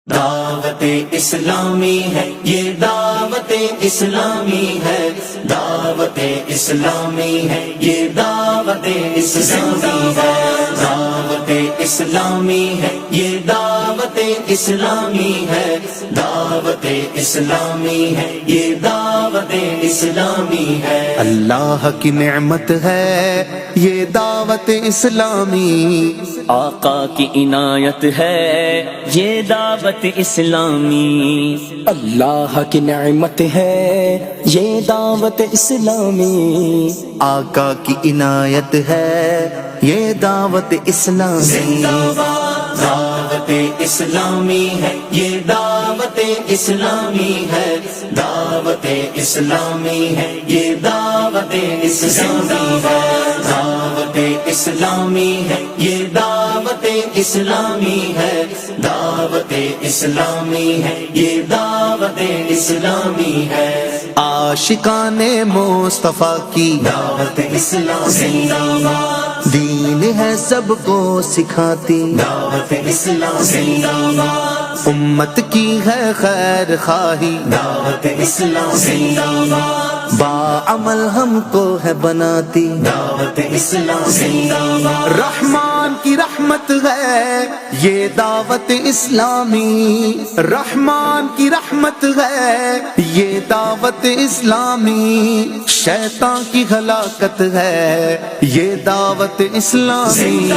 دعوت اسلامی ہے، یہ دعوت اسلامی ہے، دعوت اسلامی ہے، یہ دعوت اسلامی ہے، دعوت اسلامی ہے، یہ دعوت اسلامی ہے، دعوت اسلامی ہے، یہ دعوت اسلامی ہے۔ اللہ کی نعمت ہے یہ دعوت اسلامی، آقا کی عنایت ہے یہ دعوت اسلامی، اللہ کی نعمت ہے یہ دعوت اسلامی، آقا کی عنایت ہے یہ دعوت اسلامی۔ دعوت اسلامی ہے، یہ دعوت اسلامی ہے، دعوت اسلامی ہے، یہ دعوت اسلامی ہے، دعوت اسلامی ہے، یہ دعوت اسلامی ہے، دعوت اسلامی ہے، یہ دعوت اسلامی ہے۔ عاشقان مصطفیٰ کی دعوت اسلامی، دین ہے سب کو سکھاتی، دعوت اسلامی، امت کی ہے خیر خواہی، دعوت اسلامی، باعمل ہم کو ہے بناتی، دعوت اسلامی، رحمان کی رحمت ہے یہ دعوت اسلامی، رحمان کی رحمت ہے یہ دعوت اسلامی، شیطان کی ہلاکت ہے یہ دعوت اسلامی۔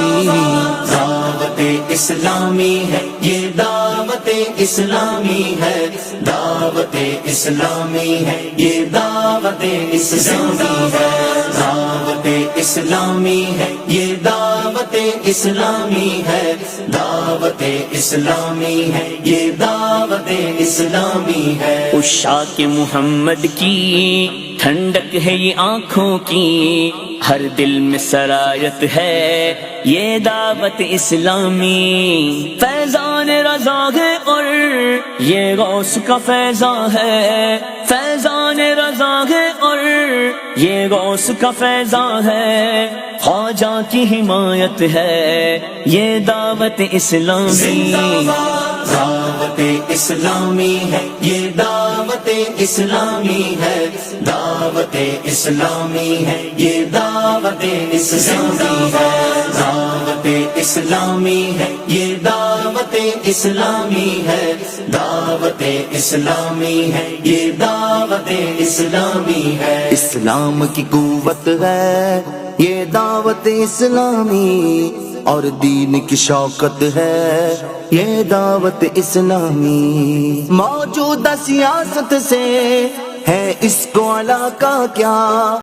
دعوت اسلامی ہے، یہ دعوت اسلامی ہے، دعوت اسلامی ہے، یہ دعوت اسلامی ہے، دعوت اسلامی ہے، یہ دعوت اسلامی ہے، دعوت اسلامی ہے، یہ دعوت اسلامی ہے۔ عشاق محمد کی ٹھنڈک ہے یہ آنکھوں کی، ہر دل میں سرایت ہے یہ دعوت اسلامی، فیضان رضا ہے اور یہ غوث کا فیضان ہے، فیضان رضا ہے اور یہ غوث کا فیضان ہے، خواجہ کی حمایت ہے یہ دعوت اسلامی، دعوت اسلامی ہے، یہ دعوت اسلامی ہے، دعوت اسلامی ہے، یہ دعوت اسلامی ہے، دعوت اسلامی ہے، یہ دعوت اسلامی ہے، دعوت اسلامی ہے، یہ دعوت اسلامی ہے۔ اسلام کی قوت ہے یہ دعوت اسلامی، اور دین کی شوکت ہے یہ دعوت اسلامی، موجودہ سیاست سے ہے اس کو علاقہ کیا؟